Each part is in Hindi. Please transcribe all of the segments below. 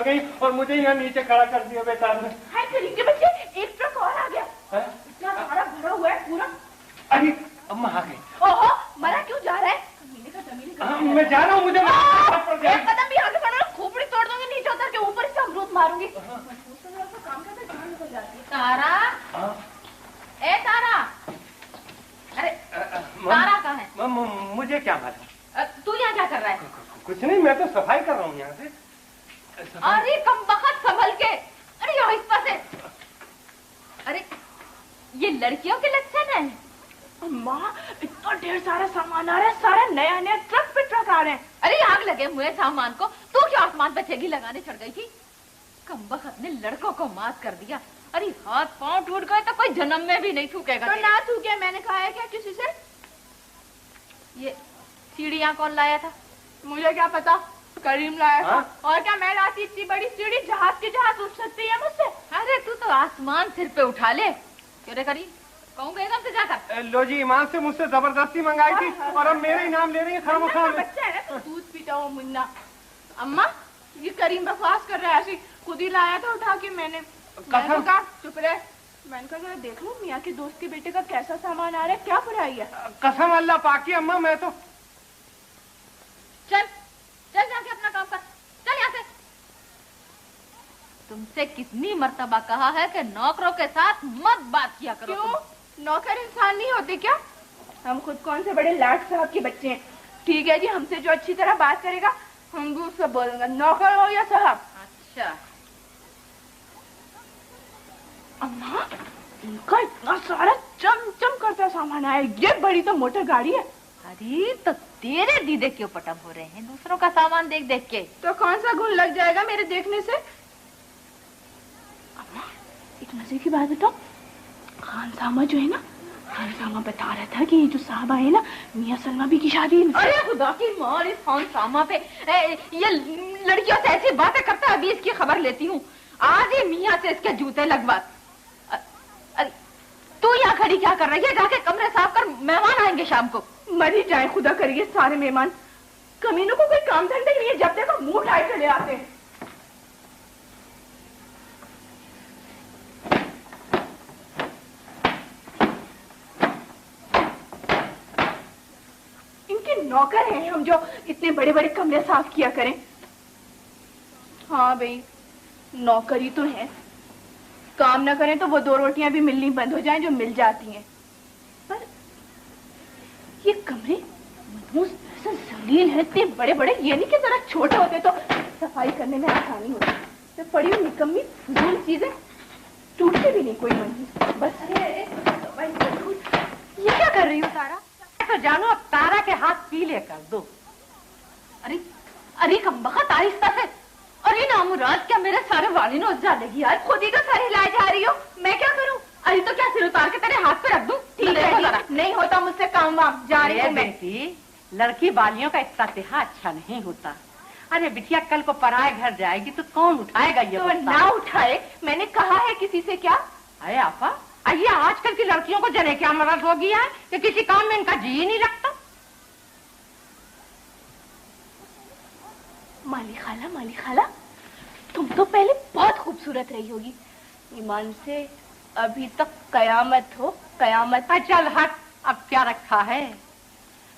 गई और मुझे यहाँ नीचे खड़ा कर दिया बेकार में। हाय करीम के बच्चे, एक ट्रक और आ गया। इतना सारा भरा हुआ है पूरा। अरे अम्मा आ गई। ओहो, मरा क्यों जा रहा है? कमीने का जमीन। मैं जा रहा हूँ, मुझे एक कदम भी आगे बढ़ो, खोपड़ी तोड़ दूंगी, नीचे उतर के ऊपर से अमरूद मारूंगी। काम करते जान निकल जाती है। तारा, ए तारा, अरे तारा कहाँ है? मुझे क्या मालूम। तू यहाँ क्या कर रहा है? कुछ नहीं, मैं तो सफाई कर रहा हूँ यहाँ से। अरे कमबख्त संभल के। अरे आहिस्ता से। अरे ये लड़कियों के लक्षण है। अम्मा, इतना ढेर सारा सामान आ रहा है, सारा नया नया ट्रक पे ट्रक आ रहे हैं। अरे आग लगे हुए सामान को, तू क्या आसमान पे छेगी लगाने चढ़ गई थी? कमबख्त ने लड़कों को मात कर दिया। अरे हाथ पांव टूट गए तो कोई जन्म में भी नहीं थूकेगा। तो ना थूके, मैंने कहा है क्या किसी से? ये सीढ़ियाँ कौन लाया था? मुझे क्या पता, करीम लाया था। और क्या मैं लाती इतनी बड़ी सीढ़ी? जहाज की जहाज उठ सकती है मुझसे। अरे तू तो आसमान सिर पे उठा ले। क्यों रे करीम, कहूँगा एकदम से जाकर। लो जी, ईमान से मुझसे जबरदस्ती मंगाई थी और अब मेरे ही नाम ले रही है। बच्चा है ना, दूध पीता हुआ मुन्ना। अम्मा, ये करीम बकवास कर रहा है, ऐसे खुद ही लाया था उठा के। मैंने कहा चुप रहे। मैंने कहा देख लो मियाँ के दोस्त के बेटे का कैसा सामान आ रहा है, क्या बुराई है? कसम अल्लाह पाक की अम्मा, मैं तो। चल चल जाके अपना काम कर, चल यहाँ से। तुमसे कितनी मर्तबा कहा है कि नौकरों के साथ मत बात किया करो। क्यों? नौकर इंसान नहीं होते क्या? हम खुद कौन से बड़े लाट साहब के बच्चे हैं। ठीक है जी, हमसे जो अच्छी तरह बात करेगा हम भी उससे बोलेंगे, नौकर हो या साहब। अच्छा अम्मा, इनका इतना सारा चमचम करता सामान आया, ये बड़ी तो मोटर गाड़ी है। अरे तो तेरे दीदे क्यों पटम हो रहे हैं दूसरों का सामान देख देख के? तो कौन सा गुण लग जाएगा मेरे देखने से? अम्मा, एक मजे की बात बताओ, खान सामा जो है ना, खान सामा बता रहा था कि ये जो साहब आए ना, मियाँ सलमा भी की शादी। अरे खुदा की मार, इस खान सामा पे ये लड़कियों से ऐसी बातें करता है, अभी इसकी खबर लेती हूँ। आज ही मियाँ से इसके जूते लगवा। तू यहाँ खड़ी क्या कर रही है? जाके कमरे साफ कर, मेहमान आएंगे शाम को। मरी जाए खुदा करिए सारे मेहमान। कमीनों को कोई काम धंधे नहीं है, जब देखो मुंह उठाए चले आते हैं। इनके नौकर हैं हम जो इतने बड़े बड़े कमरे साफ किया करें। हाँ भाई, नौकरी तो है, काम ना करें तो वो दो रोटियां भी मिलनी बंद हो जाएं जो मिल जाती हैं। पर ये कमरे जलील है, इतने बड़े बड़े, ये नहीं कि जरा छोटे होते तो सफाई करने में आसानी होती। तो पड़ी हुई निकम्मी फजूल चीजें, टूटती भी नहीं कोई मंजिल। बस ये क्या कर रही हो तारा? तो जानो अब तारा के हाथ पीले कर दो। अरे अरे कमबख्त, आहिस्ता से। अरे नामुराद, क्या मेरे सारे वाली नोच डालेगी यार? खुद ही तो सर हिलाए जा रही हो, मैं क्या करूं? अरे तो क्या सिर उतार के तेरे हाथ पे रख दूं? ठीक है, नहीं होता मुझसे काम वाम, जा रही हूं मैं। बेटी, लड़की वालियों का इफ्तिताह अच्छा नहीं होता। अरे बिटिया, कल को पराए घर जाएगी तो कौन उठाएगा ये? तो ना उठाए, मैंने कहा है किसी से क्या? अरे आपा, आइए, आजकल की लड़कियों को जने क्या मर्ज हो गया है कि किसी काम में इनका जी ही नहीं लगता। माली खाला, तुम तो पहले बहुत खूबसूरत रही होगी। ईमान से अभी तक कयामत हो, कयामत। चल हट, अब क्या रखा है?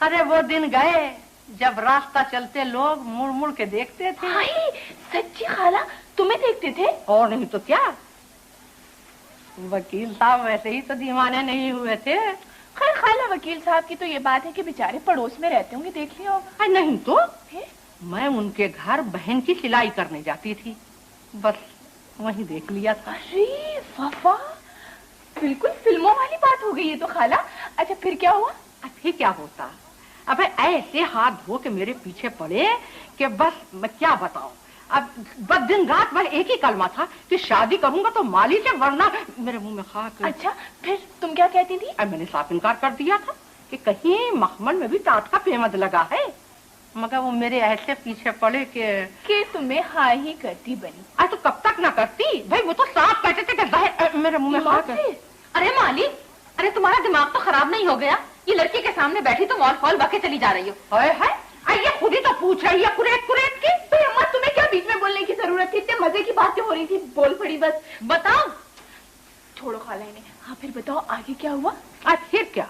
अरे वो दिन गए जब रास्ता चलते लोग मुड़ मुड़ के देखते थे। सच्ची खाला, तुम्हें देखते थे? और नहीं तो क्या, वकील साहब वैसे ही तो दीवाने नहीं हुए थे। खैर खाला, वकील साहब की तो ये बात है कि बेचारे पड़ोस में रहते होंगे, देख लियो। नहीं तो मैं उनके घर बहन की सिलाई करने जाती थी, बस वहीं देख लिया था। अरे वाह, बिल्कुल फिल्मों वाली बात हो गई है तो खाला। अच्छा फिर क्या हुआ? फिर क्या होता, अबे ऐसे हाथ धो के मेरे पीछे पड़े कि बस मैं क्या बताऊं। अब बस दिन रात वह एक ही कलमा था कि शादी करूंगा तो माली से, वरना मेरे मुंह में खाक। अच्छा फिर तुम क्या कहती थी? मैंने साफ इनकार कर दिया था कि कहीं मखमल में भी टाट का पेमद लगा है, मगर वो मेरे ऐसे पीछे पड़े कि तुम्हें हाँ ही करती बनी। अरे तो कब तक ना करती भाई, वो तो साफ कहते थे कि मेरे मुंह में खाक है। अरे माली, अरे तुम्हारा दिमाग तो खराब नहीं हो गया? ये लड़की के सामने बैठी तो वॉल फॉल बके चली जा रही हो। हाय हाय, ये खुद ही तो पूछ रही है कुरेद कुरेद की। अम्मा तुम्हें क्या बीच में बोलने की जरूरत थी? इतने मजे की बातें हो रही थी, बोल पड़ी बस। बताओ। छोड़ो खाला इन्हें। हाँ फिर बताओ आगे क्या हुआ? आज फिर क्या,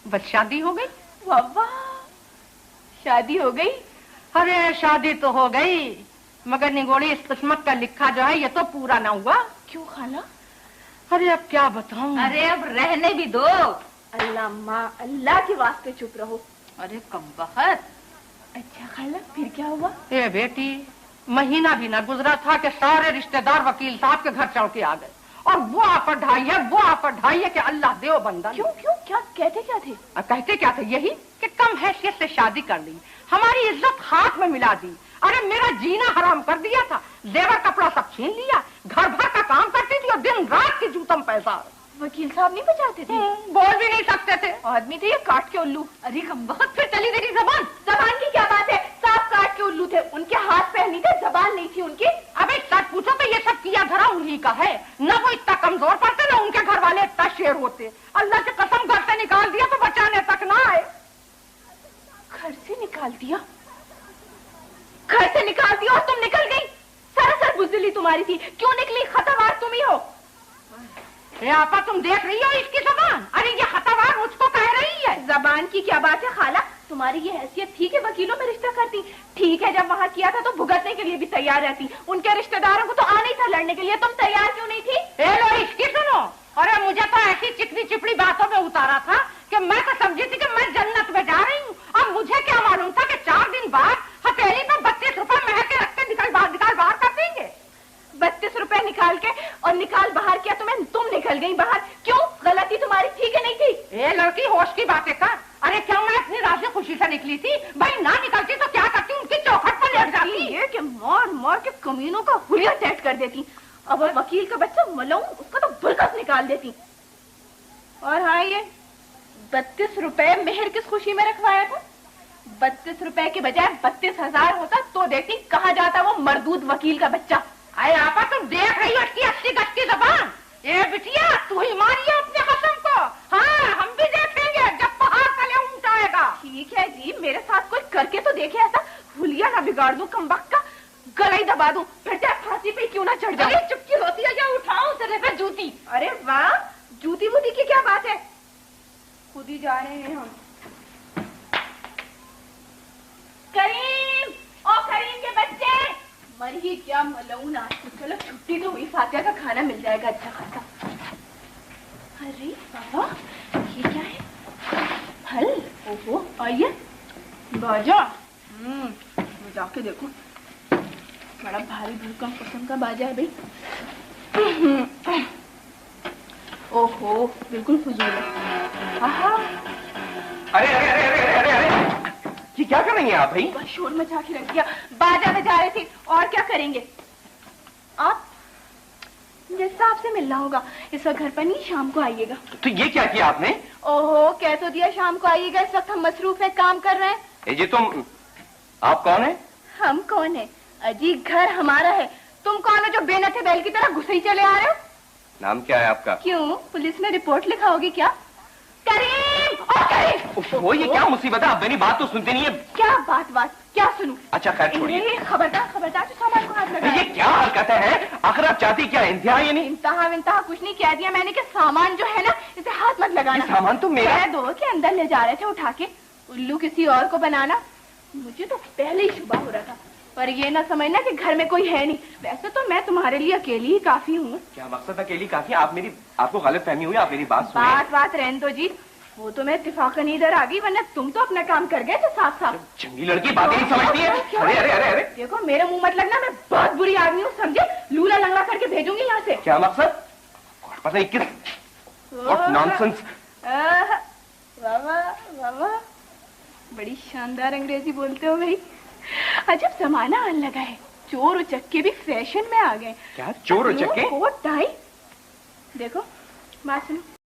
बस शादी हो गई। वाह वाह, शादी हो गई? अरे शादी तो हो गई, मगर निगोड़ी इस किस्मत का लिखा जो है ये तो पूरा ना हुआ। क्यों खाला? अरे अब क्या बताऊं। अरे अब रहने भी दो। अल्लाह माँ, अल्लाह के वास्ते चुप रहो। अरे कमबख्त। अच्छा खाला फिर क्या हुआ? ए बेटी, महीना भी ना गुजरा था कि सारे रिश्तेदार वकील साहब के घर चढ़ के आ गए, और वो आफत ढाई है, वो आफत ढाई है कि अल्लाह देव बंदा। क्यों क्यों, क्या कहते क्या थे? कहते क्या थे? यही कि कम हैसियत से शादी कर ली, हमारी इज्जत खाक में मिला दी। अरे मेरा जीना हराम कर दिया था, जेवर कपड़ा सब छीन लिया, घर भर का काम करती थी और दिन रात की जूतम पैसा। वकील साहब नहीं बचाते थे? बोल भी नहीं सकते थे, आदमी थे ये काट के उल्लू। अरे कमबख्त, फिर चली तेरी जबान। जबान की क्या बात है, साफ काट के उल्लू थे। उनके हाथ पैर नहीं थे, जबान नहीं थी उनकी। अबे सच पूछो तो ये सब किया धरा उन्हीं का है। न वो इतना कमजोर पड़ते, न उनके घर वाले इतना शेर होते। अल्लाह की कसम घर से निकाल दिया तो बचाने तक ना आए। घर से निकाल दिया? घर से निकाल दिया और तुम निकल गई? सरासर बुज़दिली तुम्हारी थी। क्यों निकली? खतरवार तुम ही हो। आपा तुम देख रही हो इसकी जबान? अरे ये खतरवार मुझको कह रही है। जबान की क्या बात है खाला? तुम्हारी ये हैसियत थी कि वकीलों में रिश्ता करती। ठीक है, जब वहाँ किया था तो भुगतने के लिए भी तैयार रहती। उनके रिश्तेदारों को तो आना ही था लड़ने के लिए, तुम तैयार क्यों नहीं थी? ए लो इसकी सुनो। अरे मुझे तो ऐसी चिकनी चिपड़ी बातों में उतारा था कि मैं तो समझी थी कि मैं जन्नत में जा रही हूँ। अब मुझे क्या मालूम था कि 4 दिन बाद हथेली पर 32 रुपए महक के रखते निकाल बाहर कर देंगे। 32 रुपए निकाल के और निकाल बाहर किया तुम्हें, तुम निकल गई बाहर। क्यों? गलती तुम्हारी थी कि नहीं थी? ए लड़की होश की बातें कर। अरे क्यों मैं अपनी रात खुशी से निकली थी? भाई ना निकलती तो क्या करती? उनकी चौखट पर लेट जाती। ये कि मार मार के कमीनों का हुलिया सेट कर देती। अब वो वकील का बच्चा मलाऊं, उसका तो बुरकस निकाल देती। और हाँ, ये 32 रुपए मेहर किस खुशी में रखवाया था? 32 रुपए के बजाय 32,000 होता तो देखती कहाँ जाता वो मरदूद वकील का बच्चा। अरे आपा तुम देख रही हो इसकी 80 गज की जबान। ए बिटिया, तू ही मारिए अपने कसम को। हाँ, हम भी देखेंगे जब पहाड़ तले ऊंट आएगा। ठीक है जी, मेरे साथ कोई करके तो देखे ऐसा। हुलिया ना बिगाड़ दूं, कमबख्त का गला ही दबा दूं, फिर चाहे फांसी पे क्यों ना चढ़ जाऊं। अरे चुपकी होती है या उठाऊं तेरे पे जूती? अरे वाह, जूती बूती की क्या बात है? खुद ही जा रहे हैं हम। करीम, ओ करीम के बच्चे, मर ही क्या मलऊन आज। चलो छुट्टी तो हुई, फातिहा का खाना मिल जाएगा अच्छा खासा। अरे बाबा, ये क्या है? फल? ओहो, आइए बाजा। जाके देखो, बड़ा भारी भरकम किस्म का बाजा है भाई। ओहो, बिल्कुल फजूल है। आहा, अरे अरे अरे अरे अरे अरे ये क्या कर रही हैं आप भाई? बस शोर मचा के रख दिया। बाजा बजा रहे थे, और क्या करेंगे? आप जैसा आपसे मिलना होगा, इस वक्त घर पर नहीं, शाम को आइएगा। तो ये क्या किया आपने? ओहो, कह तो दिया शाम को आइएगा, इस वक्त हम मसरूफ है, काम कर रहे हैं। जी तुम, आप कौन है? हम कौन है? अजी घर हमारा है। तुम कौन हो जो बेनते बैल की तरह घुसे ही चले आ रहे हो? नाम क्या है आपका? क्यों, पुलिस में रिपोर्ट लिखाओगे क्या? करीम, ओ करीम! वो ये क्या मुसीबत है? आप मेरी बात तो सुनते नहीं है। क्या बात क्या सुनूं? अच्छा खैर छोड़िए। खबरदार खबरदार, तो सामान को हाथ लगा। ये क्या हरकतें हैं? आखिर आप चाहती क्या? इंतहा ये नहीं? इंतहा कुछ नहीं, कह दिया मैंने कि सामान जो है ना, इसे हाथ मत लगाना। ये सामान तो मेरा। कह दो कि अंदर ले जा रहे थे उठा के, उल्लू किसी और को बनाना। मुझे तो पहले ही शुबा हो रहा था, पर ये ना समझना कि घर में कोई है नहीं। वैसे तो मैं तुम्हारे लिए अकेली ही काफी हूँ। क्या मकसद अकेली काफी? आपको गलत फहमी हुई, आप मेरी बात सुनिए। बात रहने दो जी, वो तो मैं इत्तेफाकन इधर आ गई, वरना तुम तो अपना काम कर गए थे साफ साफ। चंगी लड़की बातें नहीं समझती है। अरे अरे अरे अरे देखो, मेरे मुंह मत लगना, मैं बहुत बुरी आदमी हूँ, समझे? लूला लंगड़ा करके भेजूंगी यहाँ से। क्या मकसद? पता नहीं किस नॉनसेंस। वाह, बड़ी शानदार अंग्रेजी बोलते हो भाई। अजब जमाना आने लगा है, चोर उचक्के भी फैशन में आ गए। क्या चोर उचक्के? कोट टाई, देखो बात सुनो।